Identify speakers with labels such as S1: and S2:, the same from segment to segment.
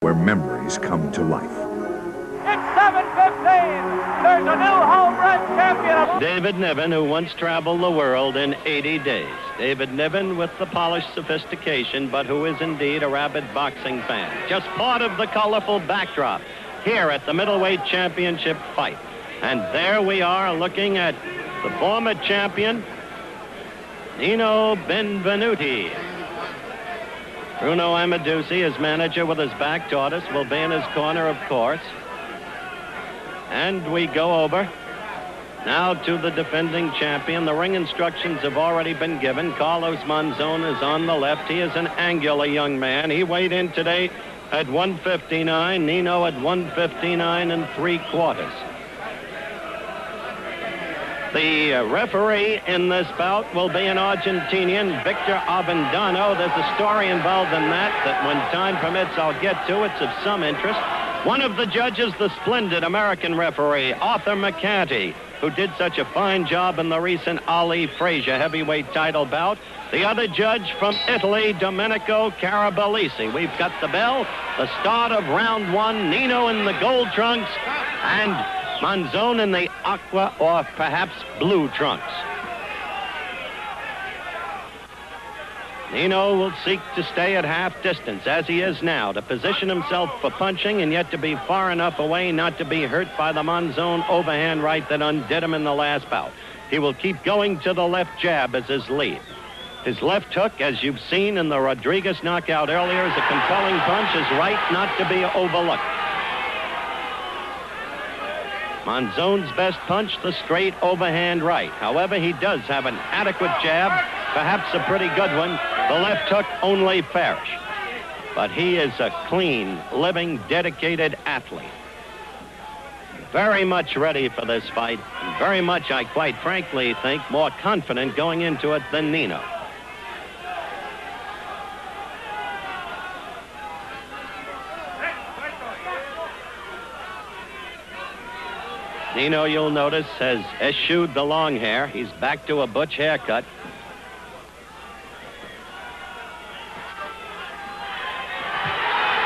S1: where memories come to life.
S2: It's 7:15. There's a new home run champion.
S3: David Niven, who once traveled the world in 80 days. David Niven with the polished sophistication, but who is indeed a rabid boxing fan. Just part of the colorful backdrop here at the middleweight championship fight. And there we are looking at the former champion, Nino Benvenuti. Bruno Amadusi, his manager with his back toward us, will be in his corner, of course. And we go over now to the defending champion. The ring instructions have already been given. Carlos Monzon is on the left. He is an angular young man. He weighed in today at 159. Nino at 159 3/4. The referee in this bout will be an Argentinian, Victor Avendano. There's a story involved in that when time permits I'll get to. It's of some interest. One of the judges, the splendid American referee, Arthur McCanty, who did such a fine job in the recent Ali Frazier heavyweight title bout. The other judge from Italy, Domenico Carabalisi. We've got the bell, the start of round one. Nino in the gold trunks and Monzon in the aqua or perhaps blue trunks. Nino will seek to stay at half distance, as he is now, to position himself for punching and yet to be far enough away not to be hurt by the Monzon overhand right that undid him in the last bout. He will keep going to the left jab as his lead. His left hook, as you've seen in the Rodriguez knockout earlier, is a compelling punch. His right not to be overlooked. Monzon's best punch, the straight overhand right. However, he does have an adequate jab, perhaps a pretty good one. The left hook only fairish. But he is a clean, living, dedicated athlete. Very much ready for this fight. And very much, I quite frankly think, more confident going into it than Nino. Nino, you'll notice, has eschewed the long hair. He's back to a butch haircut.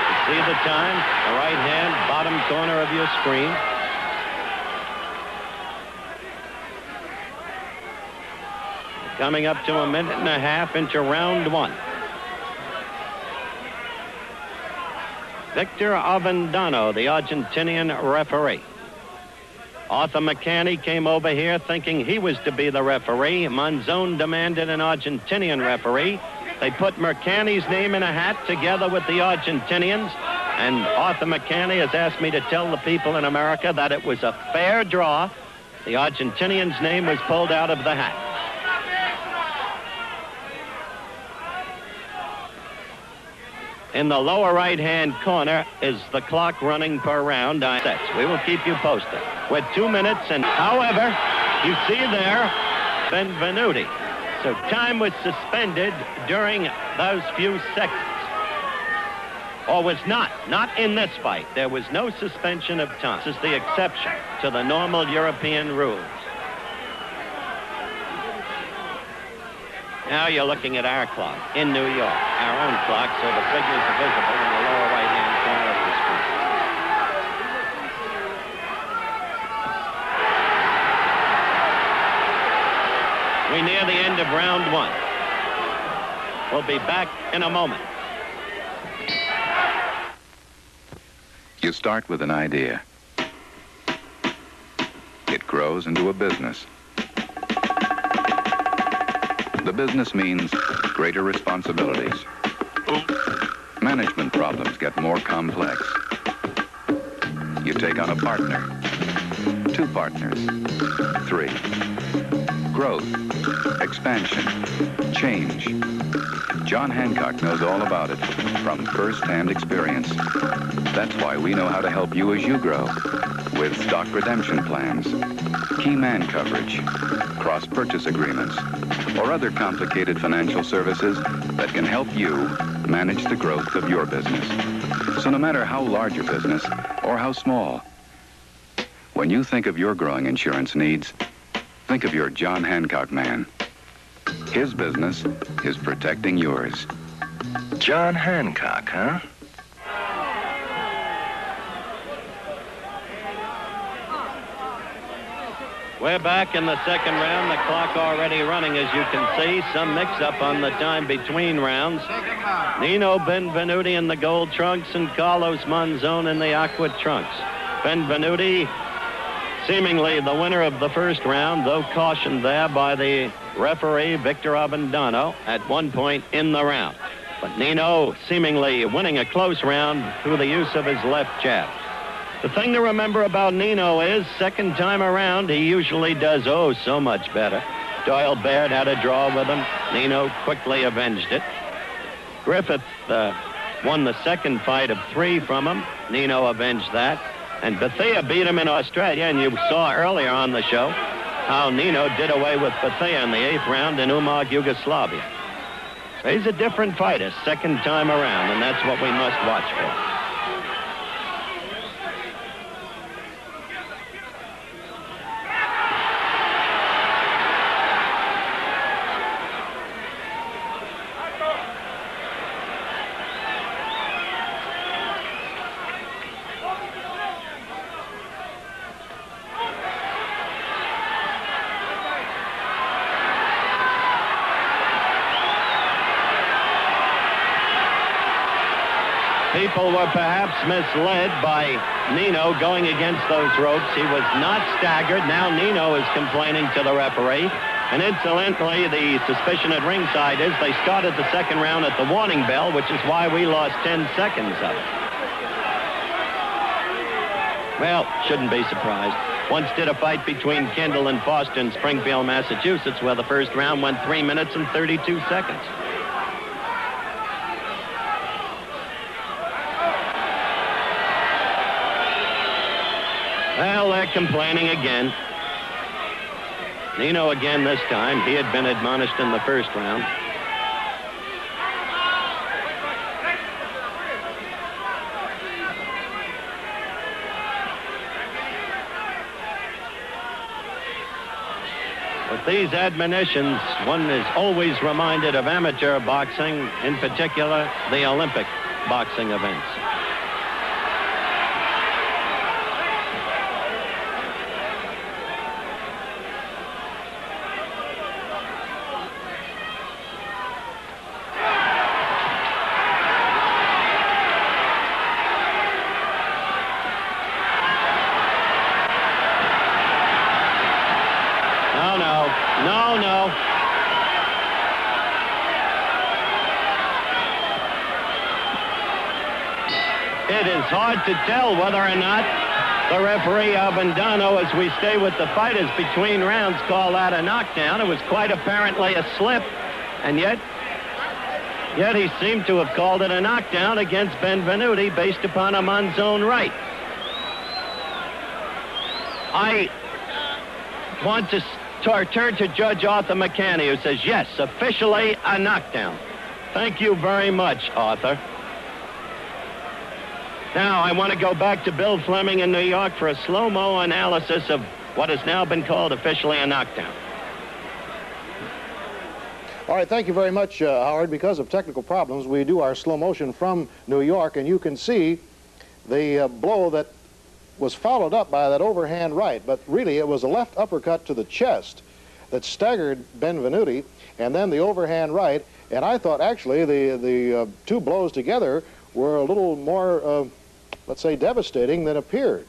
S3: You see the time? The right hand, bottom corner of your screen. Coming up to a minute and a half into round one. Victor Avendano, the Argentinian referee. Arthur McCanty came over here thinking he was to be the referee. Monzon demanded an Argentinian referee. They put McCanty's name in a hat together with the Argentinians. And Arthur McCanty has asked me to tell the people in America that it was a fair draw. The Argentinian's name was pulled out of the hat. In the lower right-hand corner is the clock running per round. We will keep you posted. With 2 minutes, and however, you see there, Benvenuti. So time was suspended during those few seconds. Or was not in this fight. There was no suspension of time. This is the exception to the normal European rules. Now you're looking at our clock in New York, our own clock, so the figures are visible in the lower right-hand corner of the screen. We near the end of round one. We'll be back in a moment.
S4: You start with an idea. It grows into a business. The business means greater responsibilities. Management problems get more complex. You take on a partner, 2 partners, 3. Growth, expansion, change. John Hancock knows all about it from first-hand experience. That's why we know how to help you as you grow with stock redemption plans, key man coverage, cross-purchase agreements, or other complicated financial services that can help you manage the growth of your business. So no matter how large your business or how small, when you think of your growing insurance needs, think of your John Hancock man. His business is protecting yours.
S5: John Hancock, huh?
S3: We're back in the second round. The clock already running, as you can see. Some mix-up on the time between rounds. Nino Benvenuti in the gold trunks and Carlos Monzon in the aqua trunks. Benvenuti, seemingly the winner of the first round, though cautioned there by the referee, Victor Avendano, at one point in the round. But Nino seemingly winning a close round through the use of his left jab. The thing to remember about Nino is, second time around, he usually does so much better. Doyle Baird had a draw with him. Nino quickly avenged it. Griffith won the second fight of 3 from him. Nino avenged that. And Bethea beat him in Australia, and you saw earlier on the show how Nino did away with Bethea in the 8th round in Umag, Yugoslavia. So he's a different fighter second time around, and that's what we must watch for. People were perhaps misled by Nino going against those ropes. He was not staggered. Now Nino is complaining to the referee. And incidentally, the suspicion at ringside is they started the second round at the warning bell, which is why we lost 10 seconds of it. Well, shouldn't be surprised. Once did a fight between Kendall and Foster in Springfield, Massachusetts, where the first round went 3 minutes and 32 seconds. Well, they're complaining again. Nino again this time. He had been admonished in the first round. With these admonitions, one is always reminded of amateur boxing, in particular the Olympic boxing events. No. It is hard to tell whether or not the referee Avendano, as we stay with the fighters between rounds, called that a knockdown. It was quite apparently a slip, and yet he seemed to have called it a knockdown against Benvenuti based upon a Monzon right. I want to turn to Judge Arthur McCanny, who says, yes, officially a knockdown. Thank you very much, Arthur. Now, I want to go back to Bill Fleming in New York for a slow-mo analysis of what has now been called officially a knockdown.
S5: All right, thank you very much, Howard. Because of technical problems, we do our slow motion from New York, and you can see the blow that was followed up by that overhand right, but really it was a left uppercut to the chest that staggered Benvenuti, and then the overhand right, and I thought actually the two blows together were a little more, let's say, devastating than appeared.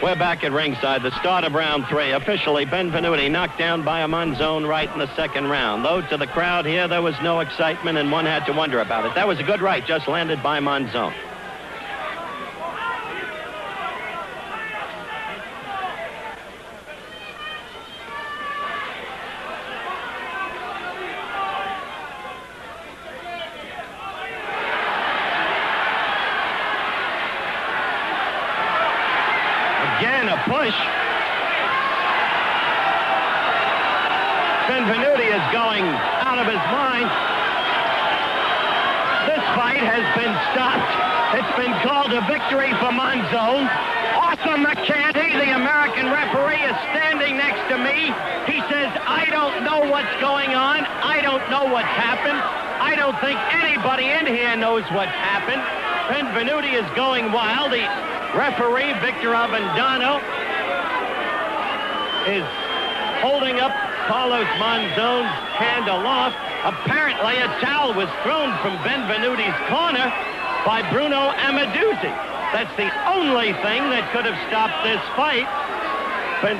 S3: We're back at ringside, the start of round 3. Officially, Benvenuti knocked down by a Monzon right in the second round. Though to the crowd here, there was no excitement, and one had to wonder about it. That was a good right, just landed by Monzon. Again, a push. Benvenuti is going out of his mind. This fight has been stopped. It's been called a victory for Monzon. Arthur McCanty, the American referee, is standing next to me. He says, I don't know what's going on. I don't know what's happened. I don't think anybody in here knows what's happened. Benvenuti is going wild. The referee, Victor Avendano, is holding up Carlos Monzon's hand aloft. Apparently, a towel was thrown from Benvenuti's corner by Bruno Amaduzzi. That's the only thing that could have stopped this fight. But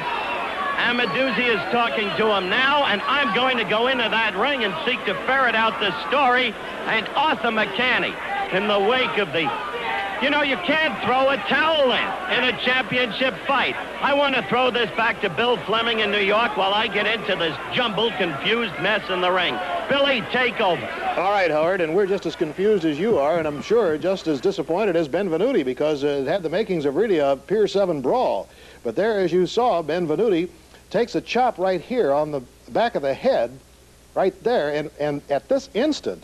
S3: Amaduzzi is talking to him now, and I'm going to go into that ring and seek to ferret out this story. And Arthur McCanny, in the wake of the... You know, you can't throw a towel in a championship fight. I want to throw this back to Bill Fleming in New York while I get into this jumbled, confused mess in the ring. Billy, take over.
S5: All right, Howard, and we're just as confused as you are, and I'm sure just as disappointed as Benvenuti, because it had the makings of really a Pier 7 brawl. But there, as you saw, Benvenuti takes a chop right here on the back of the head, right there, and at this instant,